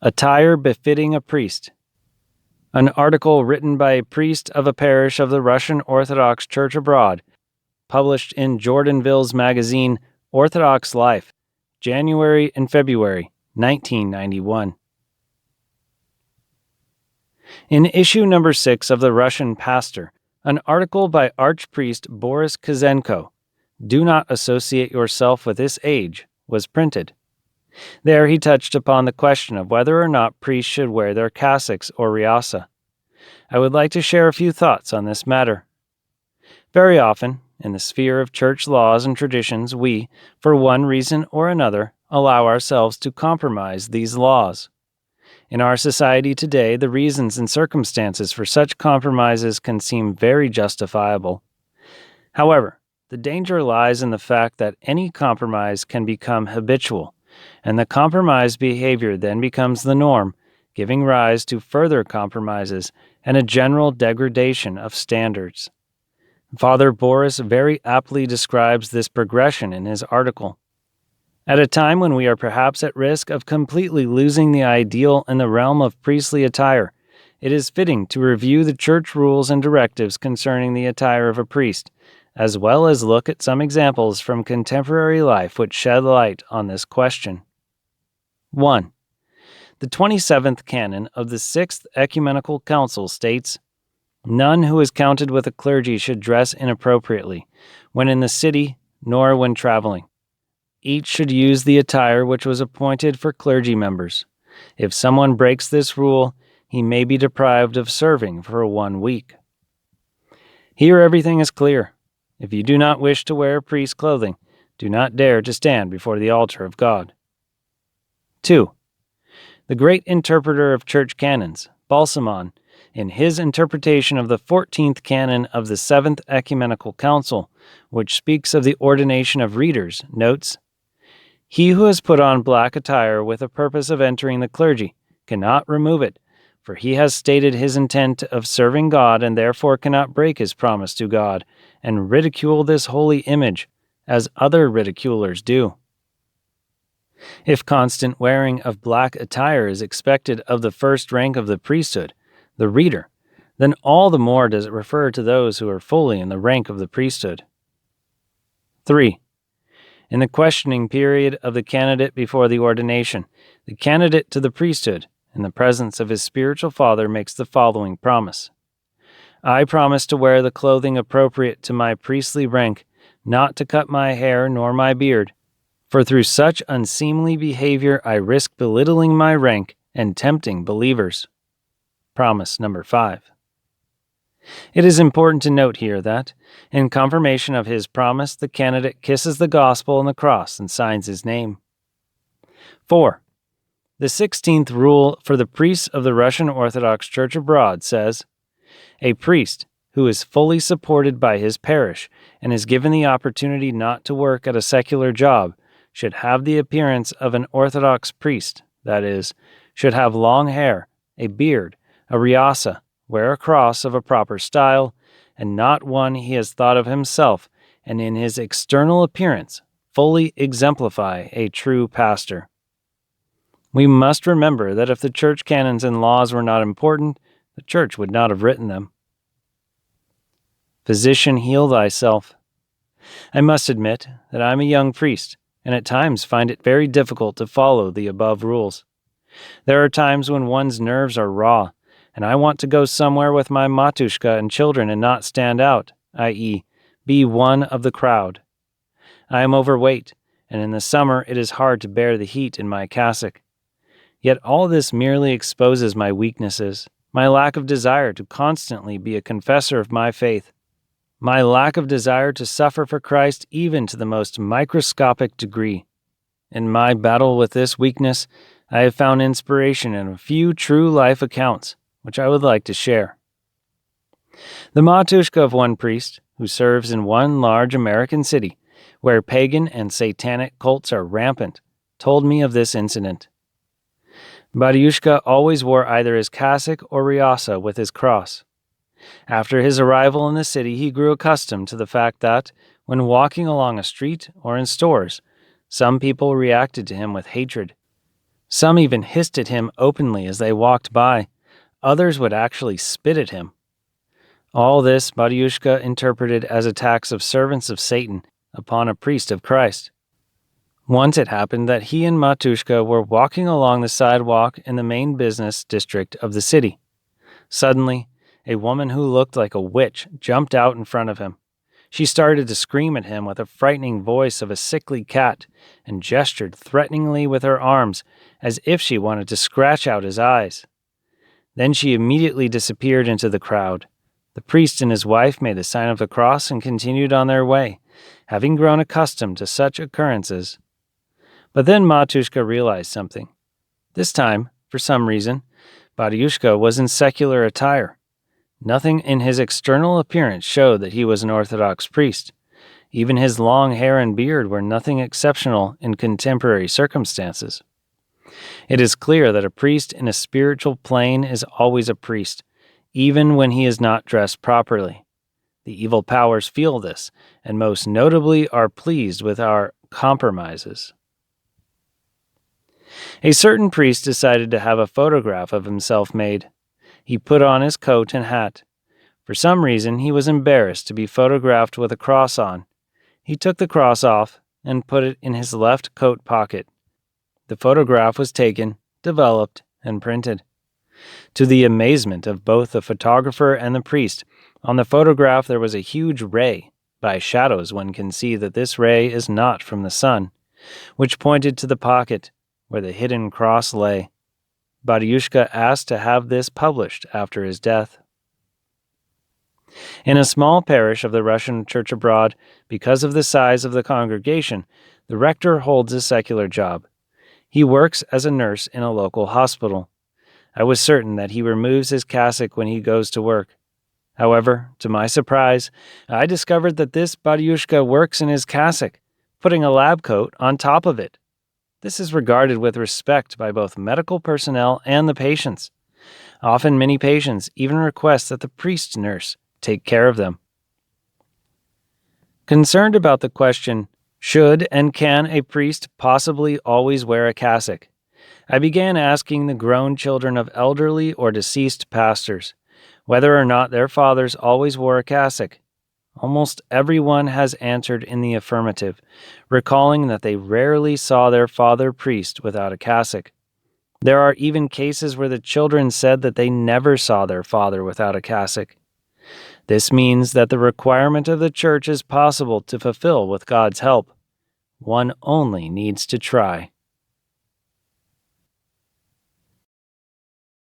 Attire befitting a priest. An article written by a priest of a parish of the Russian Orthodox Church abroad, published in Jordanville's magazine Orthodox Life, January and February 1991. In issue number 6 of the Russian Pastor, an article by Archpriest Boris Kazenko, "Do not associate yourself with this age," was printed. There he touched upon the question of whether or not priests should wear their cassocks or riasa. I would like to share a few thoughts on this matter. Very often, in the sphere of church laws and traditions, we, for one reason or another, allow ourselves to compromise these laws. In our society today, the reasons and circumstances for such compromises can seem very justifiable. However, the danger lies in the fact that any compromise can become habitual, and the compromised behavior then becomes the norm, giving rise to further compromises and a general degradation of standards. Father Boris very aptly describes this progression in his article. At a time when we are perhaps at risk of completely losing the ideal in the realm of priestly attire, it is fitting to review the church rules and directives concerning the attire of a priest, as well as look at some examples from contemporary life which shed light on this question. 1. The 27th Canon of the 6th Ecumenical Council states, "None who is counted with the clergy should dress inappropriately, when in the city, nor when traveling. Each should use the attire which was appointed for clergy members. If someone breaks this rule, he may be deprived of serving for 1 week." Here everything is clear. If you do not wish to wear priest clothing, do not dare to stand before the altar of God. 2. The great interpreter of church canons, Balsamon, in his interpretation of the 14th canon of the 7th Ecumenical Council, which speaks of the ordination of readers, notes, "He who has put on black attire with the purpose of entering the clergy cannot remove it, for he has stated his intent of serving God and therefore cannot break his promise to God and ridicule this holy image, as other ridiculers do." If constant wearing of black attire is expected of the first rank of the priesthood, the reader, then all the more does it refer to those who are fully in the rank of the priesthood. 3. In the questioning period of the candidate before the ordination, the candidate to the priesthood, in the presence of his spiritual father, makes the following promise. "I promise to wear the clothing appropriate to my priestly rank, not to cut my hair nor my beard, for through such unseemly behavior I risk belittling my rank and tempting believers." Promise number 5. It is important to note here that, in confirmation of his promise, the candidate kisses the gospel and the cross and signs his name. 4. The 16th rule for the priests of the Russian Orthodox Church abroad says, "A priest who is fully supported by his parish and is given the opportunity not to work at a secular job should have the appearance of an Orthodox priest, that is, should have long hair, a beard, a riasa, wear a cross of a proper style, and not one he has thought of himself, and in his external appearance fully exemplify a true pastor." We must remember that if the church canons and laws were not important, the church would not have written them. Physician, heal thyself. I must admit that I am a young priest, and at times find it very difficult to follow the above rules. There are times when one's nerves are raw, and I want to go somewhere with my matushka and children and not stand out, i.e., be one of the crowd. I am overweight, and in the summer it is hard to bear the heat in my cassock. Yet all this merely exposes my weaknesses, my lack of desire to constantly be a confessor of my faith, my lack of desire to suffer for Christ even to the most microscopic degree. In my battle with this weakness, I have found inspiration in a few true life accounts, which I would like to share. The matushka of one priest, who serves in one large American city, where pagan and satanic cults are rampant, told me of this incident. Baryushka always wore either his cassock or riasa with his cross. After his arrival in the city, he grew accustomed to the fact that, when walking along a street or in stores, some people reacted to him with hatred. Some even hissed at him openly as they walked by. Others would actually spit at him. All this Batiushka interpreted as attacks of servants of Satan upon a priest of Christ. Once it happened that he and Matushka were walking along the sidewalk in the main business district of the city. Suddenly, a woman who looked like a witch jumped out in front of him. She started to scream at him with a frightening voice of a sickly cat and gestured threateningly with her arms as if she wanted to scratch out his eyes. Then she immediately disappeared into the crowd. The priest and his wife made the sign of the cross and continued on their way, having grown accustomed to such occurrences. But then Matushka realized something. This time, for some reason, Batiushka was in secular attire. Nothing in his external appearance showed that he was an Orthodox priest. Even his long hair and beard were nothing exceptional in contemporary circumstances. It is clear that a priest in a spiritual plane is always a priest, even when he is not dressed properly. The evil powers feel this, and most notably are pleased with our compromises. A certain priest decided to have a photograph of himself made. He put on his coat and hat. For some reason, he was embarrassed to be photographed with a cross on. He took the cross off and put it in his left coat pocket. The photograph was taken, developed, and printed. To the amazement of both the photographer and the priest, on the photograph there was a huge ray. By shadows one can see that this ray is not from the sun, which pointed to the pocket where the hidden cross lay. Batiushka asked to have this published after his death. In a small parish of the Russian Church abroad, because of the size of the congregation, the rector holds a secular job. He works as a nurse in a local hospital. I was certain that he removes his cassock when he goes to work. However, to my surprise, I discovered that this Batiushka works in his cassock, putting a lab coat on top of it. This is regarded with respect by both medical personnel and the patients. Often many patients even request that the priest nurse take care of them. Concerned about the question, should and can a priest possibly always wear a cassock, I began asking the grown children of elderly or deceased pastors whether or not their fathers always wore a cassock. Almost everyone has answered in the affirmative, recalling that they rarely saw their father priest without a cassock. There are even cases where the children said that they never saw their father without a cassock. This means that the requirement of the church is possible to fulfill with God's help. One only needs to try.